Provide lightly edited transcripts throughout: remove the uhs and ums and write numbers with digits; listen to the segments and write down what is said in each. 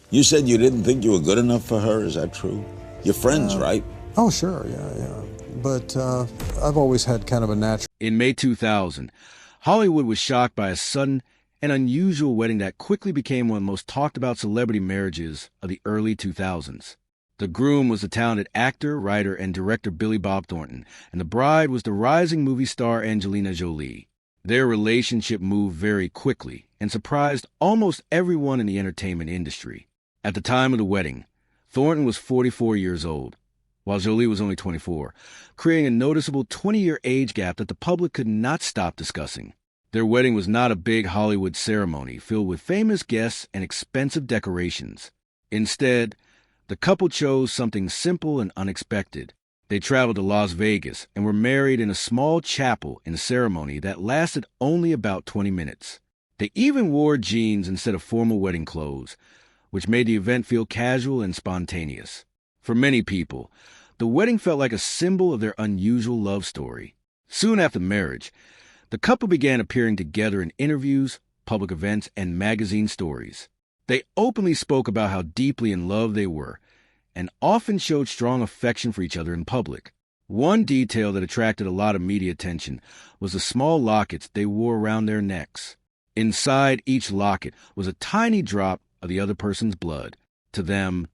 You said you didn't think you were good enough for her. Is that true? You're friends, right? Oh, sure, yeah. But I've always had kind of a natural. In May 2000, Hollywood was shocked by a sudden and unusual wedding that quickly became one of the most talked about celebrity marriages of the early 2000s. The groom was the talented actor, writer, and director Billy Bob Thornton, and the bride was the rising movie star Angelina Jolie. Their relationship moved very quickly and surprised almost everyone in the entertainment industry. At the time of the wedding, Thornton was 44 years old, while Jolie was only 24, creating a noticeable 20-year age gap that the public could not stop discussing. Their wedding was not a big Hollywood ceremony filled with famous guests and expensive decorations. Instead, the couple chose something simple and unexpected. They traveled to Las Vegas and were married in a small chapel in a ceremony that lasted only about 20 minutes. They even wore jeans instead of formal wedding clothes, which made the event feel casual and spontaneous. For many people, the wedding felt like a symbol of their unusual love story. Soon after marriage, the couple began appearing together in interviews, public events, and magazine stories. They openly spoke about how deeply in love they were, and often showed strong affection for each other in public. One detail that attracted a lot of media attention was the small lockets they wore around their necks. Inside each locket was a tiny drop of the other person's blood. To them,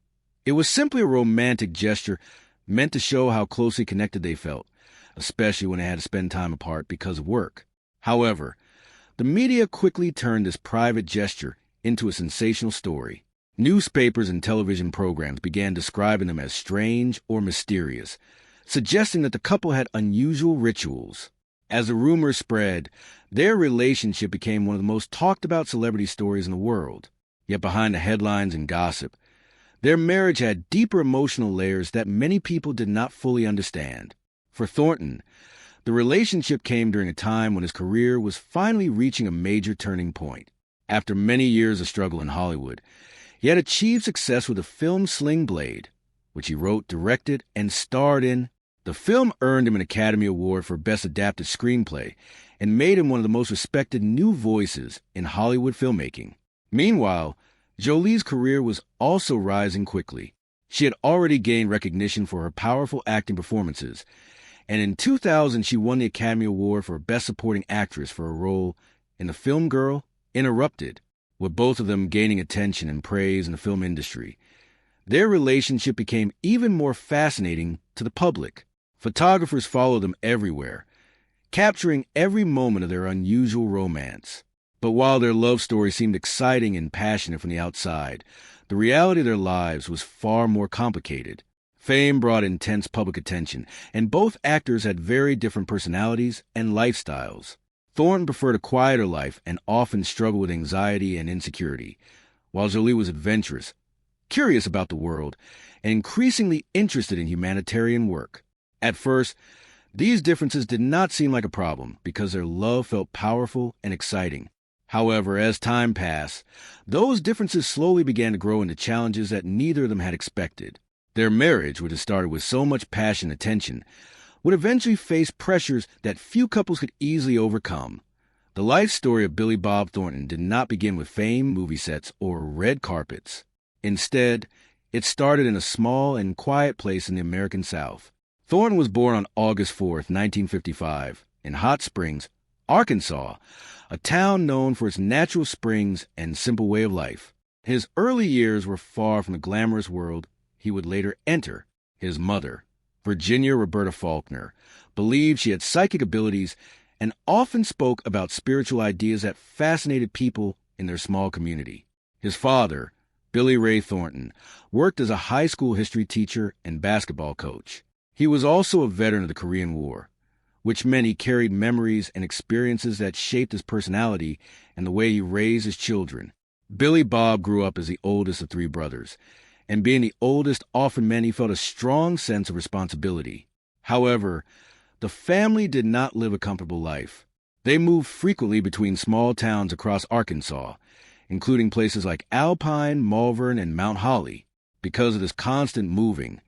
it was simply a romantic gesture meant to show how closely connected they felt, especially when they had to spend time apart because of work. However, the media quickly turned this private gesture into a sensational story. Newspapers and television programs began describing them as strange or mysterious, suggesting that the couple had unusual rituals. As the rumors spread, their relationship became one of the most talked about celebrity stories in the world. Yet behind the headlines and gossip, their marriage had deeper emotional layers that many people did not fully understand. For Thornton, the relationship came during a time when his career was finally reaching a major turning point. After many years of struggle in Hollywood, he had achieved success with the film Sling Blade, which he wrote, directed, and starred in. The film earned him an Academy Award for Best Adapted Screenplay and made him one of the most respected new voices in Hollywood filmmaking. Meanwhile, Jolie's career was also rising quickly. She had already gained recognition for her powerful acting performances, and in 2000 she won the Academy Award for Best Supporting Actress for her role in the film Girl, Interrupted, with both of them gaining attention and praise in the film industry. Their relationship became even more fascinating to the public. Photographers followed them everywhere, capturing every moment of their unusual romance. But while their love story seemed exciting and passionate from the outside, the reality of their lives was far more complicated. Fame brought intense public attention, and both actors had very different personalities and lifestyles. Thornton preferred a quieter life and often struggled with anxiety and insecurity, while Jolie was adventurous, curious about the world, and increasingly interested in humanitarian work. At first, these differences did not seem like a problem because their love felt powerful and exciting. However, as time passed, those differences slowly began to grow into challenges that neither of them had expected. Their marriage, which had started with so much passion and attention, would eventually face pressures that few couples could easily overcome. The life story of Billy Bob Thornton did not begin with fame, movie sets, or red carpets. Instead, it started in a small and quiet place in the American South. Thornton was born on August 4th, 1955, in Hot Springs, Arkansas, a town known for its natural springs and simple way of life. His early years were far from the glamorous world he would later enter. His mother, Virginia Roberta Faulkner, believed she had psychic abilities and often spoke about spiritual ideas that fascinated people in their small community. His father, Billy Ray Thornton, worked as a high school history teacher and basketball coach. He was also a veteran of the Korean War, which meant he carried memories and experiences that shaped his personality and the way he raised his children. Billy Bob grew up as the oldest of three brothers, and being the oldest often meant he felt a strong sense of responsibility. However, the family did not live a comfortable life. They moved frequently between small towns across Arkansas, including places like Alpine, Malvern, and Mount Holly. Because of this constant moving,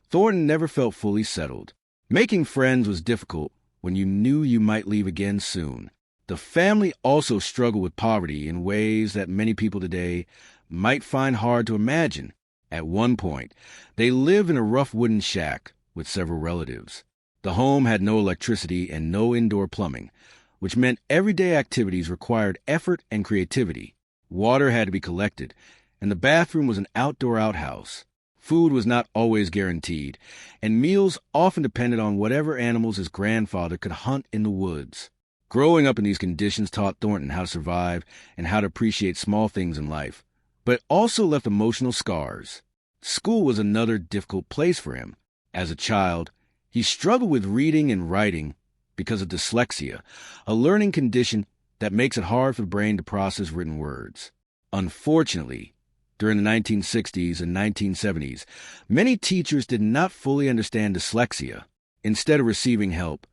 Thornton never felt fully settled. Making friends was difficult when you knew you might leave again soon. The family also struggled with poverty in ways that many people today might find hard to imagine. At one point, they lived in a rough wooden shack with several relatives. The home had no electricity and no indoor plumbing, which meant everyday activities required effort and creativity. Water had to be collected, and the bathroom was an outdoor outhouse. Food was not always guaranteed, and meals often depended on whatever animals his grandfather could hunt in the woods. Growing up in these conditions taught Thornton how to survive and how to appreciate small things in life, but it also left emotional scars. School was another difficult place for him. As a child, he struggled with reading and writing because of dyslexia, a learning condition that makes it hard for the brain to process written words. Unfortunately, during the 1960s and 1970s, many teachers did not fully understand dyslexia. Instead of receiving help,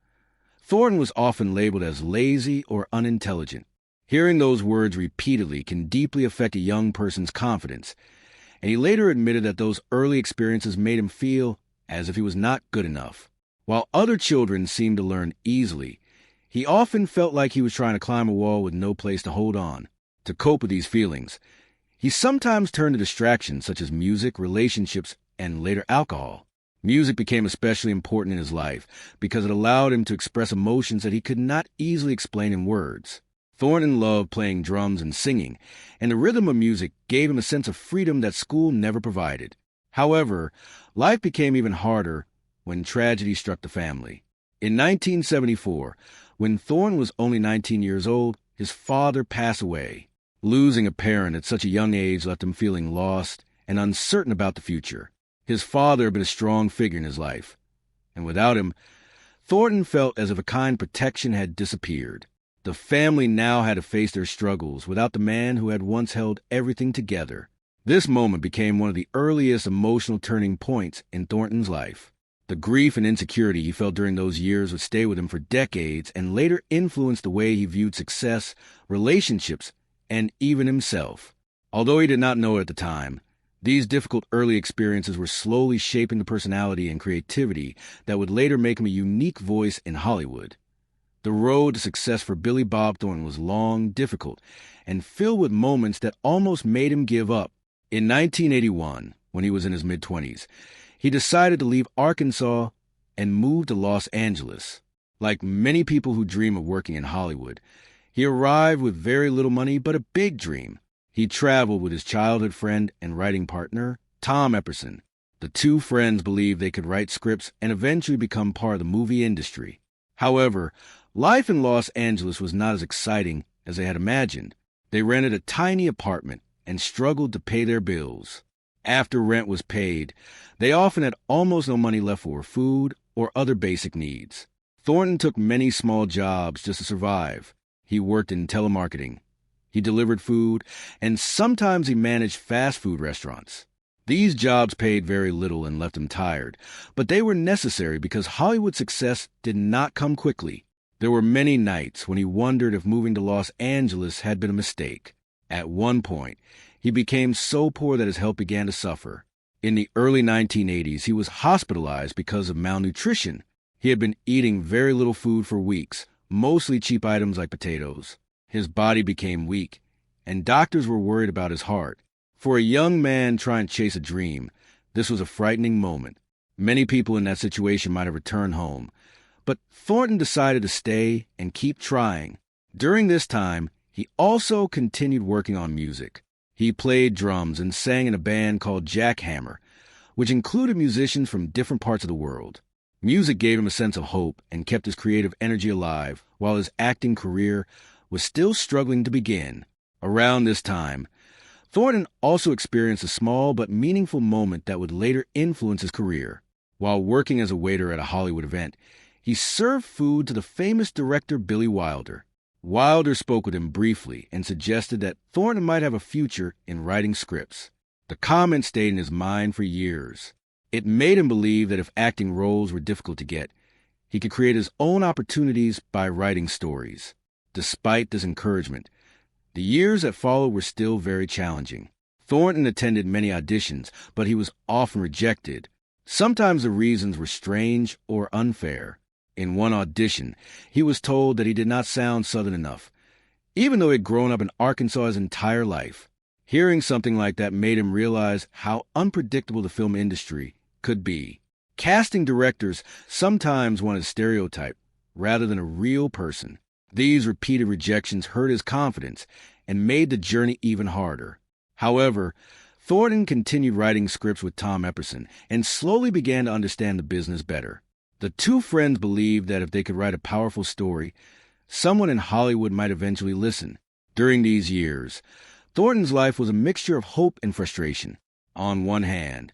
Thornton was often labeled as lazy or unintelligent. Hearing those words repeatedly can deeply affect a young person's confidence, and he later admitted that those early experiences made him feel as if he was not good enough. While other children seemed to learn easily, he often felt like he was trying to climb a wall with no place to hold on. To cope with these feelings, he sometimes turned to distractions such as music, relationships, and later alcohol. Music became especially important in his life because it allowed him to express emotions that he could not easily explain in words. Thornton loved playing drums and singing, and the rhythm of music gave him a sense of freedom that school never provided. However, life became even harder when tragedy struck the family. In 1974, when Thornton was only 19 years old, his father passed away. Losing a parent at such a young age left him feeling lost and uncertain about the future. His father had been a strong figure in his life, and without him, Thornton felt as if a kind protection had disappeared. The family now had to face their struggles without the man who had once held everything together. This moment became one of the earliest emotional turning points in Thornton's life. The grief and insecurity he felt during those years would stay with him for decades and later influence the way he viewed success, relationships, and even himself. Although he did not know it at the time, these difficult early experiences were slowly shaping the personality and creativity that would later make him a unique voice in Hollywood. The road to success for Billy Bob Thornton was long, difficult, and filled with moments that almost made him give up. In 1981, when he was in his mid-20s, he decided to leave Arkansas and move to Los Angeles. Like many people who dream of working in Hollywood, he arrived with very little money but a big dream. He traveled with his childhood friend and writing partner, Tom Epperson. The two friends believed they could write scripts and eventually become part of the movie industry. However, life in Los Angeles was not as exciting as they had imagined. They rented a tiny apartment and struggled to pay their bills. After rent was paid, they often had almost no money left for food or other basic needs. Thornton took many small jobs just to survive. He worked in telemarketing. He delivered food, and sometimes he managed fast food restaurants. These jobs paid very little and left him tired, but they were necessary because Hollywood success did not come quickly. There were many nights when he wondered if moving to Los Angeles had been a mistake. At one point, he became so poor that his health began to suffer. In the early 1980s, he was hospitalized because of malnutrition. He had been eating very little food for weeks, mostly cheap items like potatoes. His body became weak, and doctors were worried about his heart. For a young man trying to chase a dream, this was a frightening moment. Many people in that situation might have returned home, but Thornton decided to stay and keep trying. During this time, he also continued working on music. He played drums and sang in a band called Jackhammer, which included musicians from different parts of the world. Music gave him a sense of hope and kept his creative energy alive, while his acting career was still struggling to begin. Around this time, Thornton also experienced a small but meaningful moment that would later influence his career. While working as a waiter at a Hollywood event, he served food to the famous director Billy Wilder. Wilder spoke with him briefly and suggested that Thornton might have a future in writing scripts. The comment stayed in his mind for years. It made him believe that if acting roles were difficult to get, he could create his own opportunities by writing stories. Despite this encouragement, the years that followed were still very challenging. Thornton attended many auditions, but he was often rejected. Sometimes the reasons were strange or unfair. In one audition, he was told that he did not sound Southern enough, even though he had grown up in Arkansas his entire life. Hearing something like that made him realize how unpredictable the film industry could be. Casting directors sometimes want a stereotype rather than a real person. These repeated rejections hurt his confidence and made the journey even harder. However, Thornton continued writing scripts with Tom Epperson and slowly began to understand the business better. The two friends believed that if they could write a powerful story, someone in Hollywood might eventually listen. During these years, Thornton's life was a mixture of hope and frustration. On one hand,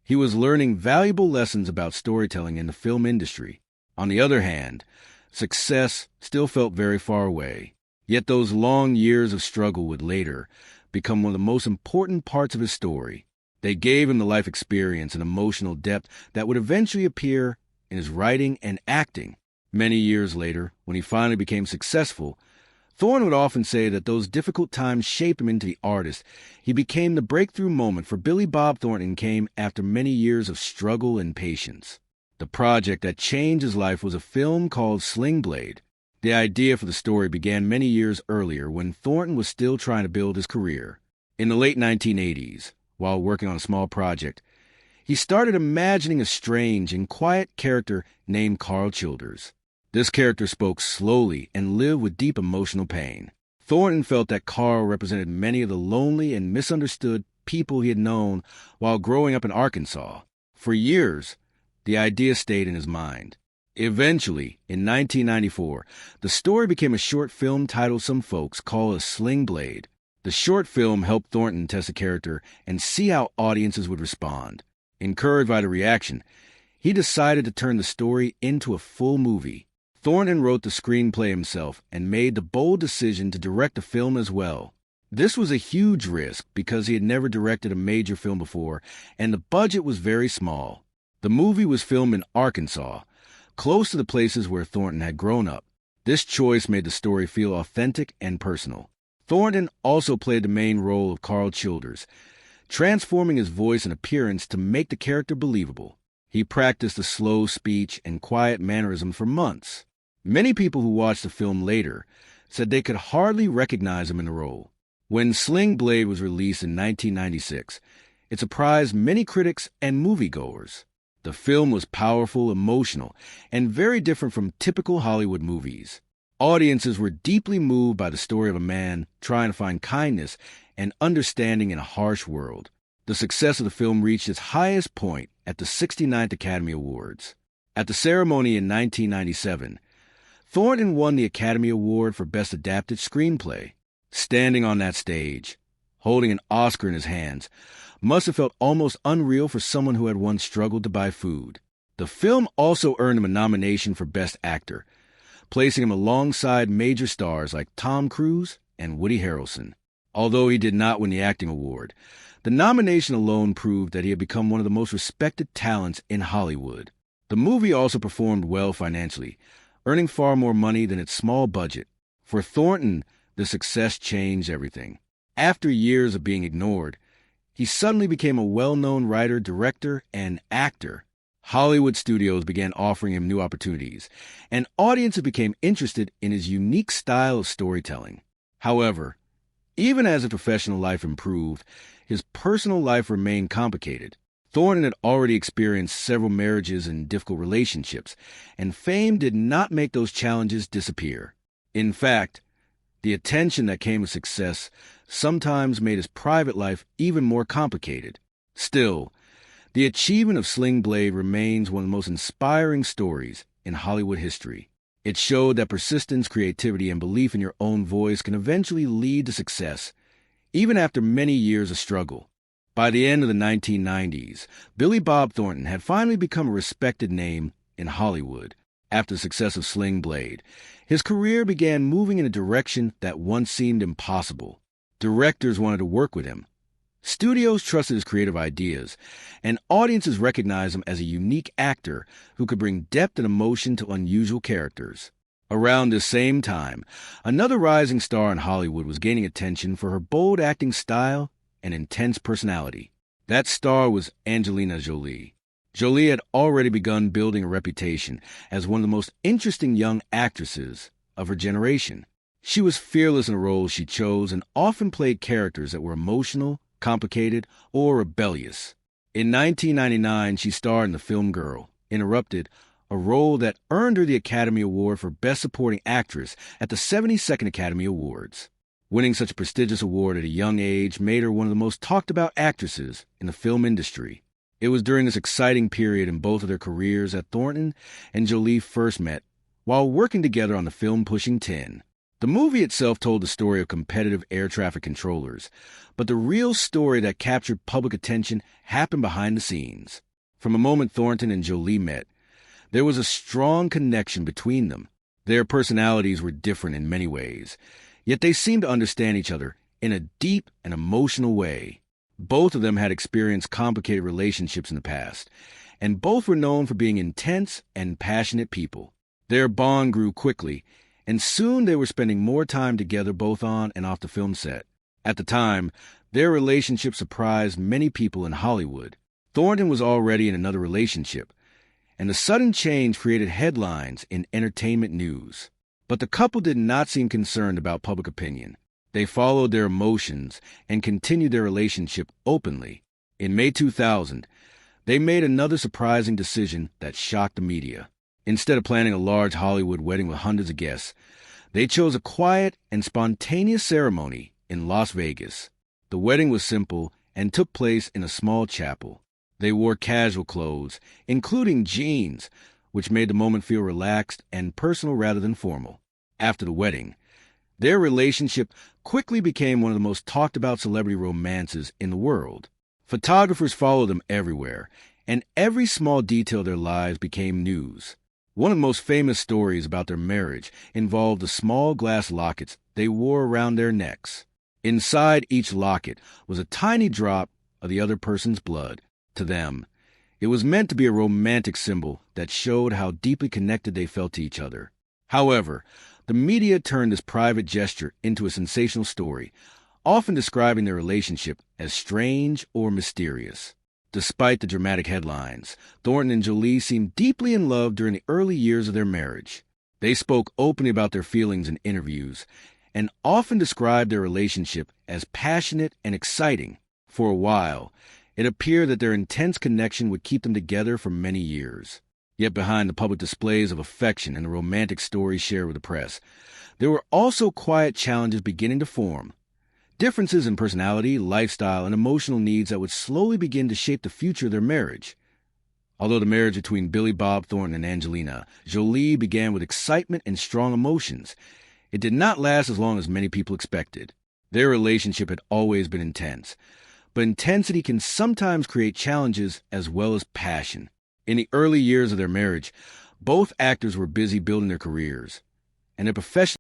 he was learning valuable lessons about storytelling in the film industry. On the other hand, success still felt very far away. Yet those long years of struggle would later become one of the most important parts of his story. They gave him the life experience and emotional depth that would eventually appear in his writing and acting. Many years later, when he finally became successful, Thornton would often say that those difficult times shaped him into the artist he became. The breakthrough moment for Billy Bob Thornton came after many years of struggle and patience. The project that changed his life was a film called Sling Blade. The idea for the story began many years earlier when Thornton was still trying to build his career. In the late 1980s, while working on a small project, he started imagining a strange and quiet character named Carl Childers. This character spoke slowly and lived with deep emotional pain. Thornton felt that Carl represented many of the lonely and misunderstood people he had known while growing up in Arkansas. For years, the idea stayed in his mind. Eventually, in 1994, the story became a short film titled some folks call a Sling Blade. The short film helped Thornton test the character and see how audiences would respond. Encouraged by the reaction, he decided to turn the story into a full movie. Thornton wrote the screenplay himself and made the bold decision to direct the film as well. This was a huge risk because he had never directed a major film before, and the budget was very small. The movie was filmed in Arkansas, close to the places where Thornton had grown up. This choice made the story feel authentic and personal. Thornton also played the main role of Carl Childers, transforming his voice and appearance to make the character believable. He practiced the slow speech and quiet mannerisms for months. Many people who watched the film later said they could hardly recognize him in the role. When Sling Blade was released in 1996, it surprised many critics and moviegoers. The film was powerful, emotional, and very different from typical Hollywood movies. Audiences were deeply moved by the story of a man trying to find kindness and understanding in a harsh world. The success of the film reached its highest point at the 69th Academy Awards. At the ceremony in 1997, Thornton won the Academy Award for Best Adapted Screenplay. Standing on that stage, holding an Oscar in his hands, must have felt almost unreal for someone who had once struggled to buy food. The film also earned him a nomination for Best Actor, placing him alongside major stars like Tom Cruise and Woody Harrelson. Although he did not win the acting award, the nomination alone proved that he had become one of the most respected talents in Hollywood. The movie also performed well financially, earning far more money than its small budget. For Thornton, the success changed everything. After years of being ignored, he suddenly became a well-known writer, director, and actor. Hollywood studios began offering him new opportunities, and audiences became interested in his unique style of storytelling. However, even as his professional life improved, his personal life remained complicated. Thornton had already experienced several marriages and difficult relationships, and fame did not make those challenges disappear. In fact, the attention that came with success sometimes made his private life even more complicated. Still, the achievement of Sling Blade remains one of the most inspiring stories in Hollywood history. It showed that persistence, creativity, and belief in your own voice can eventually lead to success, even after many years of struggle. By the end of the 1990s, Billy Bob Thornton had finally become a respected name in Hollywood. After the success of Sling Blade, his career began moving in a direction that once seemed impossible. Directors wanted to work with him. Studios trusted his creative ideas, and audiences recognized him as a unique actor who could bring depth and emotion to unusual characters. Around this same time, another rising star in Hollywood was gaining attention for her bold acting style and intense personality. That star was Angelina Jolie. Jolie had already begun building a reputation as one of the most interesting young actresses of her generation. She was fearless in the roles she chose and often played characters that were emotional, complicated, or rebellious. In 1999, she starred in the film Girl, Interrupted, a role that earned her the Academy Award for Best Supporting Actress at the 72nd Academy Awards. Winning such a prestigious award at a young age made her one of the most talked-about actresses in the film industry. It was during this exciting period in both of their careers that Thornton and Jolie first met, while working together on the film Pushing 10. The movie itself told the story of competitive air traffic controllers, but the real story that captured public attention happened behind the scenes. From the moment Thornton and Jolie met, there was a strong connection between them. Their personalities were different in many ways, yet they seemed to understand each other in a deep and emotional way. Both of them had experienced complicated relationships in the past, and both were known for being intense and passionate people. Their bond grew quickly, and soon they were spending more time together both on and off the film set. At the time, their relationship surprised many people in Hollywood. Thornton was already in another relationship, and the sudden change created headlines in entertainment news. But the couple did not seem concerned about public opinion. They followed their emotions and continued their relationship openly. In May 2000, they made another surprising decision that shocked the media. Instead of planning a large Hollywood wedding with hundreds of guests, they chose a quiet and spontaneous ceremony in Las Vegas. The wedding was simple and took place in a small chapel. They wore casual clothes, including jeans, which made the moment feel relaxed and personal rather than formal. After the wedding, their relationship quickly became one of the most talked-about celebrity romances in the world. Photographers followed them everywhere, and every small detail of their lives became news. One of the most famous stories about their marriage involved the small glass lockets they wore around their necks. Inside each locket was a tiny drop of the other person's blood. To them, it was meant to be a romantic symbol that showed how deeply connected they felt to each other. However, the media turned this private gesture into a sensational story, often describing their relationship as strange or mysterious. Despite the dramatic headlines, Thornton and Jolie seemed deeply in love during the early years of their marriage. They spoke openly about their feelings in interviews and often described their relationship as passionate and exciting. For a while, it appeared that their intense connection would keep them together for many years. Yet behind the public displays of affection and the romantic stories shared with the press, there were also quiet challenges beginning to form. Differences in personality, lifestyle, and emotional needs that would slowly begin to shape the future of their marriage. Although the marriage between Billy Bob Thornton and Angelina Jolie began with excitement and strong emotions, it did not last as long as many people expected. Their relationship had always been intense, but intensity can sometimes create challenges as well as passion. In the early years of their marriage, both actors were busy building their careers, and their professional